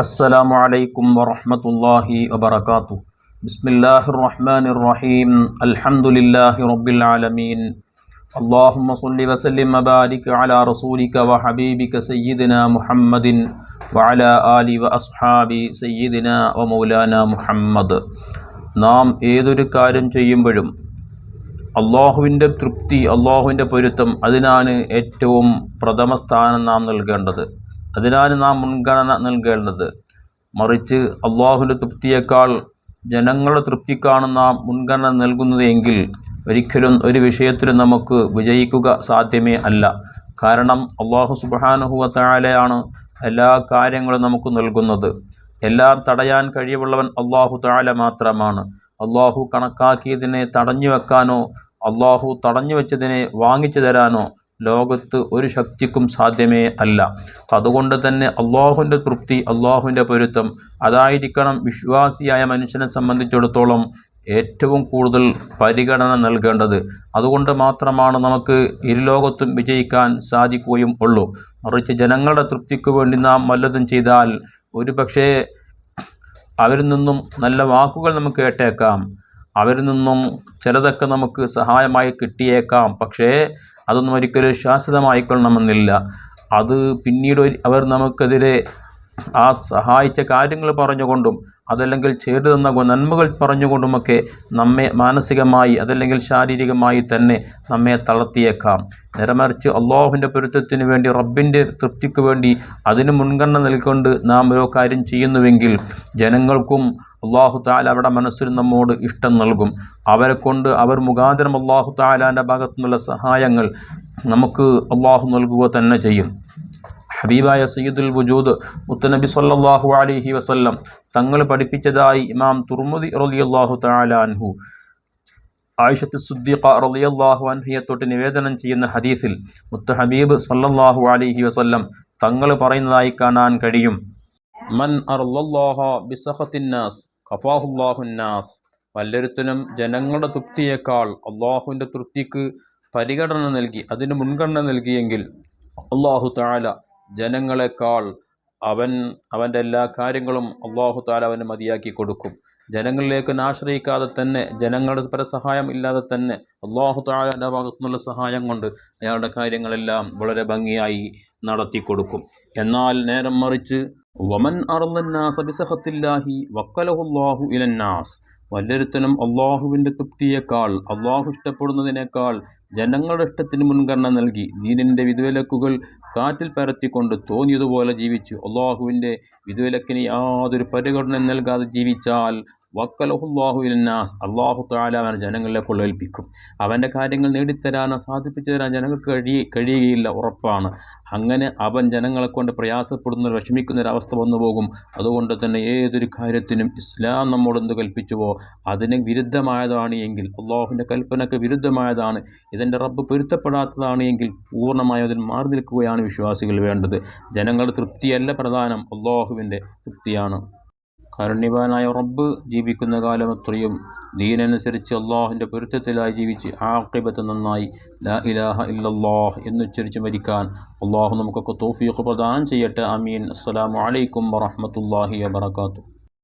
السلام عليكم ورحمة الله وبركاته. بسم الله الرحمن الرحيم. الحمد لله رب العالمين. اللهم صل وسلم وبارك على رسولك وحبيبك سيدنا محمد وعلى آله وأصحاب سيدنا ومولانا محمد. നാം ഏതൊരു കാര്യം ചെയ്യുമ്പോഴും അള്ളാഹുവിൻ്റെ തൃപ്തി, അള്ളാഹുവിൻ്റെ പൊരുത്തം, അതിനാണ് ഏറ്റവും പ്രഥമ സ്ഥാനം നാം നൽകേണ്ടത്. അതിനാണ് നാം മുൻഗണന നൽകേണ്ടത്. മറിച്ച് അള്ളാഹുവിൻ്റെ തൃപ്തിയേക്കാൾ ജനങ്ങളുടെ തൃപ്തിക്കാണ് നാം മുൻഗണന നൽകുന്നത് എങ്കിൽ ഒരിക്കലും ഒരു വിഷയത്തിലും നമുക്ക് വിജയിക്കുക സാധ്യമേ അല്ല. കാരണം അള്ളാഹു സുബ്ഹാനഹു വ തആലയാണ് എല്ലാ കാര്യങ്ങളും നമുക്ക് നൽകുന്നത്. എല്ലാം തടയാൻ കഴിവുള്ളവൻ അള്ളാഹു തആല മാത്രമാണ്. അള്ളാഹു കണക്കാക്കിയതിനെ തടഞ്ഞു വെക്കാനോ അള്ളാഹു തടഞ്ഞു വെച്ചതിനെ വാങ്ങിച്ചു തരാനോ ലോകത്ത് ഒരു ശക്തിക്കും സാധ്യമേ അല്ല. അതുകൊണ്ട് തന്നെ അള്ളാഹുവിൻ്റെ തൃപ്തി, അള്ളാഹുവിൻ്റെ പൊരുത്തം, അതായിരിക്കണം വിശ്വാസിയായ മനുഷ്യനെ സംബന്ധിച്ചിടത്തോളം ഏറ്റവും കൂടുതൽ പരിഗണന നൽകേണ്ടത്. അതുകൊണ്ട് മാത്രമാണ് നമുക്ക് ഇരുലോകത്തും വിജയിക്കാൻ സാധിക്കുകയും ഉള്ളൂ. മറിച്ച് ജനങ്ങളുടെ തൃപ്തിക്ക് വേണ്ടി നാം വല്ലതും ചെയ്താൽ ഒരു പക്ഷേ അവരിൽ നിന്നും നല്ല വാക്കുകൾ നമുക്ക് കേട്ടേക്കാം, അവരിൽ നിന്നും ചിലതൊക്കെ നമുക്ക് സഹായമായി കിട്ടിയേക്കാം. പക്ഷേ അതൊന്നും ഒരിക്കലും ശാശ്വതമായിക്കൊള്ളണമെന്നില്ല. അത് പിന്നീട് അവർ നമുക്കെതിരെ ആ സഹായിച്ച കാര്യങ്ങൾ പറഞ്ഞുകൊണ്ടും അതല്ലെങ്കിൽ ചെയ്തു തന്ന നന്മകൾ പറഞ്ഞുകൊണ്ടുമൊക്കെ നമ്മെ മാനസികമായി അതല്ലെങ്കിൽ ശാരീരികമായി തന്നെ നമ്മെ തളർത്തിയേക്കാം. നേരെമറിച്ച് അള്ളാഹുവിൻ്റെ പൊരുത്തത്തിന് വേണ്ടി, റബ്ബിൻ്റെ തൃപ്തിക്ക് വേണ്ടി അതിന് മുൻഗണന നൽകിക്കൊണ്ട് നാം ഓരോ കാര്യം ചെയ്യുന്നുവെങ്കിൽ ജനങ്ങൾക്കും അള്ളാഹു തആല അവരുടെ മനസ്സിൽ നമ്മോട് ഇഷ്ടം നൽകും. അവർ മുഖാന്തരം അള്ളാഹു തആലാൻ്റെ ഭാഗത്തു നിന്നുള്ള സഹായങ്ങൾ നമുക്ക് അള്ളാഹു നൽകുക തന്നെ ചെയ്യും. ഹബീബായ സയ്യിദുൽ വജൂദ് മുത്തുനബി സല്ലല്ലാഹു അലൈഹി വസല്ലം തങ്ങൾ പഠിപ്പിച്ചതായി ഇമാം തുർമുദി റളിയല്ലാഹു തആല അൻഹു ആയിഷത്ത് സിദ്ദീഖ റളിയല്ലാഹു അൻഹയെ തൊട്ട് നിവേദനം ചെയ്യുന്ന ഹദീസിൽ മുത്ത് ഹബീബ് സല്ലല്ലാഹു അലൈഹി വസല്ലം തങ്ങൾ പറയുന്നതായി കാണാൻ കഴിയും. മൻ അർളല്ലാഹ ബിസഖത്തിന്നാസ് ഖഫാഹുല്ലാഹുന്നാസ്. വല്ലൊരുത്തനും ജനങ്ങളുടെ തൃപ്തിയേക്കാൾ അള്ളാഹുവിൻ്റെ തൃപ്തിക്ക് പരിഗണന നൽകി, അതിന് മുൻഗണന നൽകിയെങ്കിൽ അള്ളാഹു തആല ജനങ്ങളെക്കാൾ അവൻ്റെ എല്ലാ കാര്യങ്ങളും അള്ളാഹു തആല അവന് മതിയാക്കി കൊടുക്കും. ജനങ്ങളിലേക്ക് ആശ്രയിക്കാതെ തന്നെ, ജനങ്ങളുടെ പരസഹായം ഇല്ലാതെ തന്നെ അള്ളാഹു തആലയുടെ ഭാഗത്തുനിന്നുള്ള സഹായം കൊണ്ട് അയാളുടെ കാര്യങ്ങളെല്ലാം വളരെ ഭംഗിയായി നടത്തി കൊടുക്കും. എന്നാൽ നേരം മറിച്ച് വമൻ അർളന്നാസ ബിസഖത്തില്ലാഹി വക്കലഹുല്ലാഹു ഇലന്നാസ്. വല്ലൊരുത്തനും അള്ളാഹുവിൻ്റെ തൃപ്തിയേക്കാൾ, അള്ളാഹു ഇഷ്ടപ്പെടുന്നതിനേക്കാൾ ജനങ്ങളുടെ ഇഷ്ടത്തിന് മുൻഗണന നൽകി ദീനിൻ്റെ വിധിവിലക്കുകൾ കാറ്റിൽ പരത്തിക്കൊണ്ട് തോന്നിയതുപോലെ ജീവിച്ച് അള്ളാഹുവിൻ്റെ വിധിവിലക്കിന് യാതൊരു പരിഗണന നൽകാതെ ജീവിച്ചാൽ വക്കലഹുല്ലാഹു ഇലന്നാസ്, അള്ളാഹു തആല അവൻ ജനങ്ങളിലേക്ക് ഏൽപ്പിക്കും. അവൻ്റെ കാര്യങ്ങൾ നേടിത്തരാനോ സാധിപ്പിച്ചു തരാൻ ജനങ്ങൾക്ക് കഴിയുകയില്ല, ഉറപ്പാണ്. അങ്ങനെ അവൻ ജനങ്ങളെ കൊണ്ട് പ്രയാസപ്പെടുന്ന, വിഷമിക്കുന്നൊരവസ്ഥ വന്നു പോകും. അതുകൊണ്ട് തന്നെ ഏതൊരു കാര്യത്തിനും ഇസ്ലാം നമ്മോട് എന്ത് കൽപ്പിച്ചുവോ അതിന് വിരുദ്ധമായതാണ് എങ്കിൽ, അള്ളാഹുവിൻ്റെ കൽപ്പനയ്ക്ക് വിരുദ്ധമായതാണ്, ഇതിൻ്റെ റബ്ബ് പൊരുത്തപ്പെടാത്തതാണ് എങ്കിൽ പൂർണ്ണമായും അതിൽ മാറി നിൽക്കുകയാണ് വിശ്വാസികൾ വേണ്ടത്. ജനങ്ങളുടെ തൃപ്തിയല്ല പ്രധാനം, അള്ളാഹുവിൻ്റെ തൃപ്തിയാണ്. കാരുണ്യവാനായ റബ്ബ് ജീവിക്കുന്ന കാലം അത്രയും ദീനനുസരിച്ച് അള്ളാഹുവിൻ്റെ പൊരുത്തത്തിലായി ജീവിച്ച് ആഖിബത്ത് നന്നായി ലാ ഇലാഹ ഇല്ലല്ലാഹ് എന്നുച്ചരിച്ച് മരിക്കാൻ അള്ളാഹു നമുക്കൊക്കെ തൗഫീഖ് പ്രദാനം ചെയ്യട്ടെ. ആമീൻ. അസ്സലാമു അലൈക്കും വറഹ്മത്തുള്ളാഹി വബറകാതുഹു.